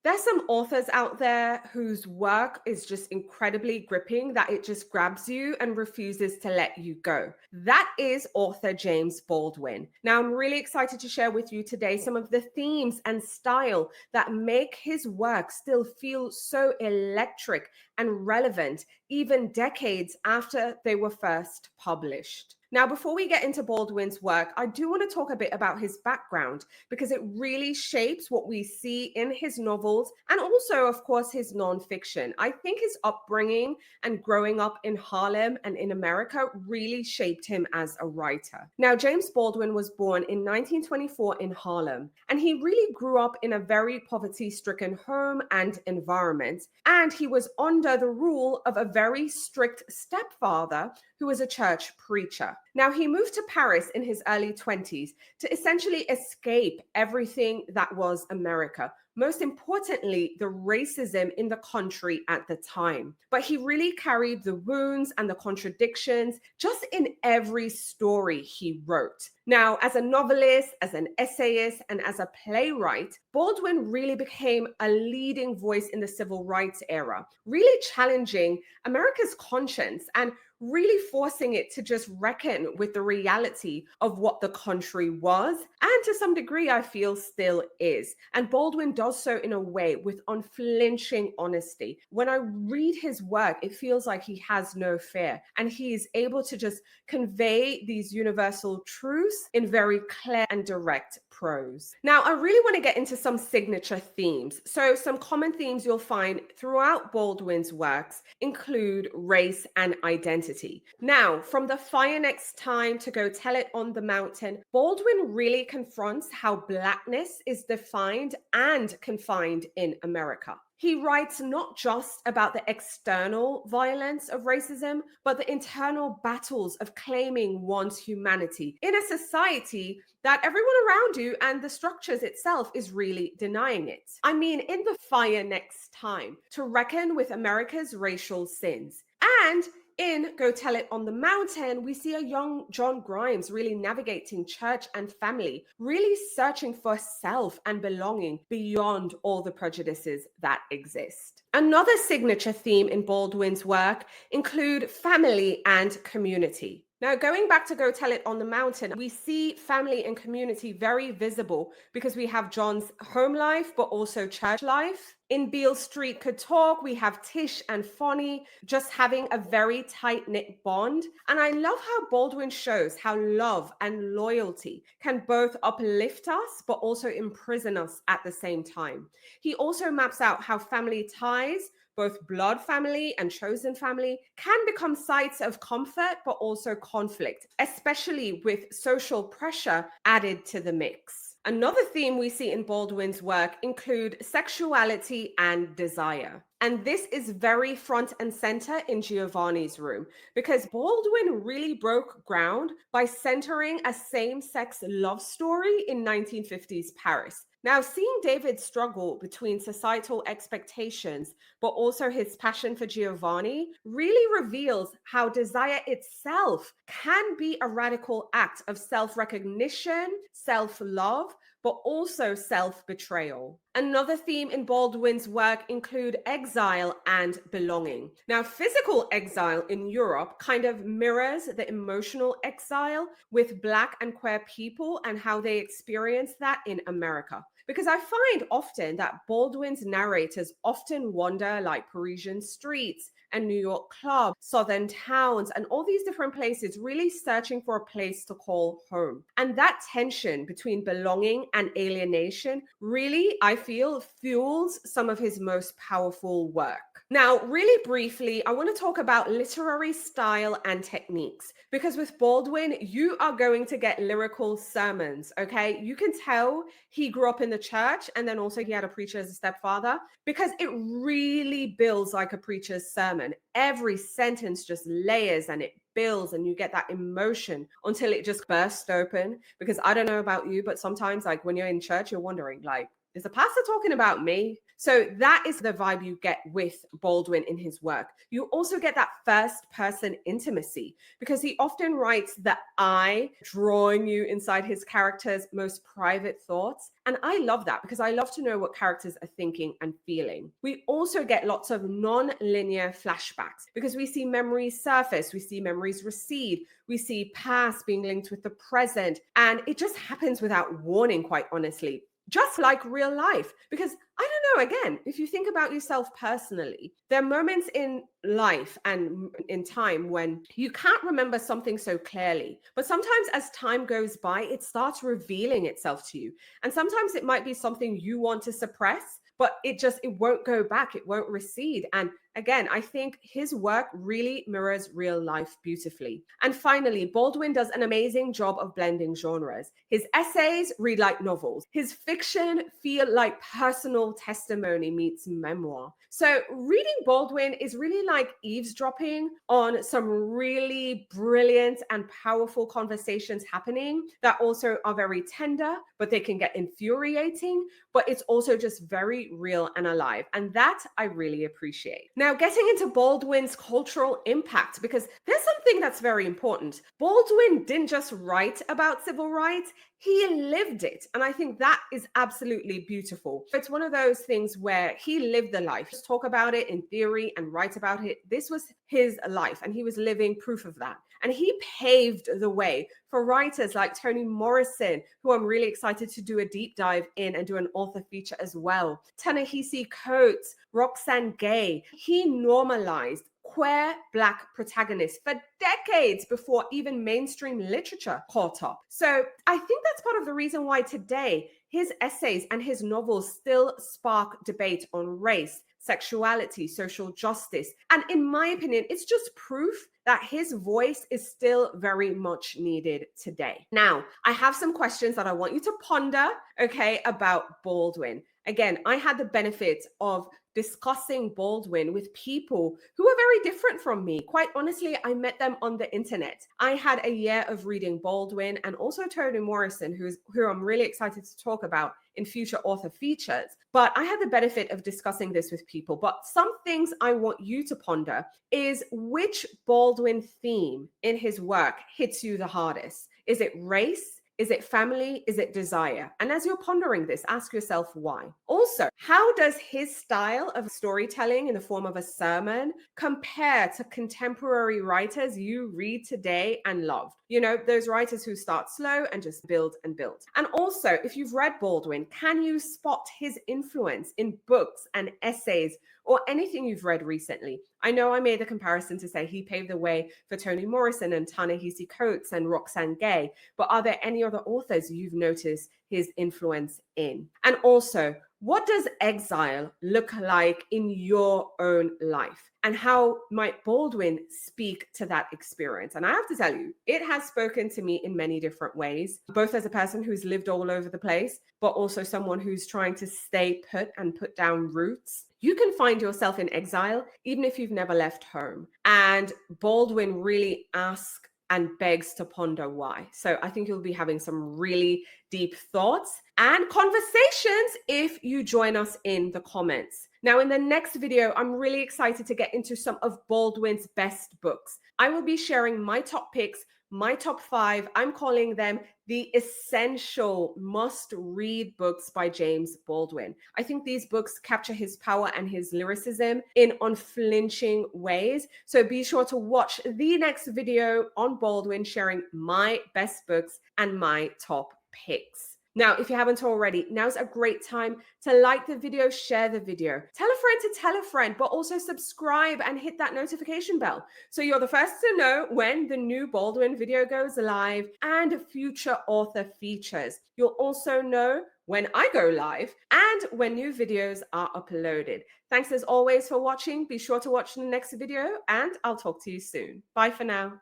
There's some authors out there whose work is just incredibly gripping that it just grabs you and refuses to let you go. That is author James Baldwin. Now, I'm really excited to share with you today some of the themes and style that make his work still feel so electric and relevant, even decades after they were first published. Now, before we get into Baldwin's work, I do want to talk a bit about his background because it really shapes what we see in his novels and also, of course, his nonfiction. I think his upbringing and growing up in Harlem and in America really shaped him as a writer. Now, James Baldwin was born in 1924 in Harlem, and he really grew up in a very poverty-stricken home and environment. And he was under the rule of a very strict stepfather who was a church preacher. Now, he moved to Paris in his early 20s to essentially escape everything that was America. Most importantly, the racism in the country at the time. But he really carried the wounds and the contradictions just in every story he wrote. Now, as a novelist, as an essayist, and as a playwright, Baldwin really became a leading voice in the civil rights era, really challenging America's conscience and really forcing it to just reckon with the reality of what the country was, and to some degree, I feel still is. And Baldwin does so in a way with unflinching honesty. When I read his work, it feels like he has no fear, and he is able to just convey these universal truths in very clear and direct prose. Now, I really want to get into some signature themes. So some common themes you'll find throughout Baldwin's works include race and identity. Now, from The Fire Next Time to Go Tell It on the Mountain, Baldwin really confronts how Blackness is defined and confined in America. He writes not just about the external violence of racism, but the internal battles of claiming one's humanity in a society that everyone around you and the structures itself is really denying it. I mean, in The Fire Next Time, to reckon with America's racial sins. And in Go Tell It on the Mountain, we see a young John Grimes really navigating church and family, really searching for self and belonging beyond all the prejudices that exist. Another signature theme in Baldwin's work include family and community. Now, going back to Go Tell It on the Mountain, we see family and community very visible because we have John's home life, but also church life. In Beale Street Could Talk, we have Tish and Fonnie just having a very tight-knit bond. And I love how Baldwin shows how love and loyalty can both uplift us, but also imprison us at the same time. He also maps out how family ties, both blood family and chosen family, can become sites of comfort, but also conflict, especially with social pressure added to the mix. Another theme we see in Baldwin's work include sexuality and desire. And this is very front and center in Giovanni's Room, because Baldwin really broke ground by centering a same-sex love story in 1950s Paris. Now, seeing David struggle between societal expectations, but also his passion for Giovanni, really reveals how desire itself can be a radical act of self-recognition, self-love, but also self-betrayal. Another theme in Baldwin's work include exile and belonging. Now, physical exile in Europe kind of mirrors the emotional exile with Black and queer people and how they experience that in America. Because I find often that Baldwin's narrators often wander like Parisian streets and New York clubs, southern towns, and all these different places, really searching for a place to call home. And that tension between belonging and alienation really, I feel, fuels some of his most powerful work. Now, really briefly, I want to talk about literary style and techniques, because with Baldwin, you are going to get lyrical sermons, okay? You can tell he grew up in the church, and then also he had a preacher as a stepfather, because it really builds like a preacher's sermon. Every sentence just layers and it builds, and you get that emotion until it just bursts open. Because I don't know about you, but sometimes like when you're in church, you're wondering like, is the pastor talking about me? So that is the vibe you get with Baldwin in his work. You also get that first person intimacy because he often writes the I, drawing you inside his character's most private thoughts. And I love that because I love to know what characters are thinking and feeling. We also get lots of non-linear flashbacks because we see memories surface, we see memories recede, we see past being linked with the present, and it just happens without warning, quite honestly. Just like real life. Because I don't know, again, if you think about yourself personally, there are moments in life and in time when you can't remember something so clearly. But sometimes as time goes by, it starts revealing itself to you. And sometimes it might be something you want to suppress, but it won't go back, it won't recede. And again, I think his work really mirrors real life beautifully. And finally, Baldwin does an amazing job of blending genres. His essays read like novels. His fiction feel like personal testimony meets memoir. So reading Baldwin is really like eavesdropping on some really brilliant and powerful conversations happening that also are very tender, but they can get infuriating, but it's also just very real and alive. And that I really appreciate. Now, getting into Baldwin's cultural impact, because there's something that's very important. Baldwin didn't just write about civil rights, he lived it. And I think that is absolutely beautiful. It's one of those things where he lived the life. Just talk about it in theory and write about it. This was his life, and he was living proof of that. And he paved the way for writers like Toni Morrison, who I'm really excited to do a deep dive in and do an author feature as well. Ta-Nehisi Coates, Roxane Gay. He normalized queer Black protagonists for decades before even mainstream literature caught up. So I think that's part of the reason why today his essays and his novels still spark debate on race, sexuality, social justice. And in my opinion, it's just proof that his voice is still very much needed today. Now, I have some questions that I want you to ponder, okay, about Baldwin. Again, I had the benefit of discussing Baldwin with people who are very different from me. Quite honestly, I met them on the internet. I had a year of reading Baldwin and also Toni Morrison, who I'm really excited to talk about in future author features. But I had the benefit of discussing this with people. But some things I want you to ponder is which Baldwin theme in his work hits you the hardest? Is it race? Is it family? Is it desire? And as you're pondering this, ask yourself why. Also, how does his style of storytelling in the form of a sermon compare to contemporary writers you read today and love? You know, those writers who start slow and just build and build. And also, if you've read Baldwin, can you spot his influence in books and essays or anything you've read recently? I know I made the comparison to say he paved the way for Toni Morrison and Ta-Nehisi Coates and Roxane Gay, but are there any other authors you've noticed his influence in? And also, what does exile look like in your own life? And how might Baldwin speak to that experience? And I have to tell you, it has spoken to me in many different ways, both as a person who's lived all over the place, but also someone who's trying to stay put and put down roots. You can find yourself in exile, even if you've never left home. And Baldwin really asks and begs to ponder why. So I think you'll be having some really deep thoughts and conversations if you join us in the comments. Now, in the next video, I'm really excited to get into some of Baldwin's best books. I will be sharing my top picks, my top 5. I'm calling them the essential must-read books by James Baldwin. I think these books capture his power and his lyricism in unflinching ways. So be sure to watch the next video on Baldwin, sharing my best books and my top picks. Now, if you haven't already, now's a great time to like the video, share the video, tell a friend to tell a friend, but also subscribe and hit that notification bell so you're the first to know when the new Baldwin video goes live and future author features. You'll also know when I go live and when new videos are uploaded. Thanks as always for watching. Be sure to watch the next video and I'll talk to you soon. Bye for now.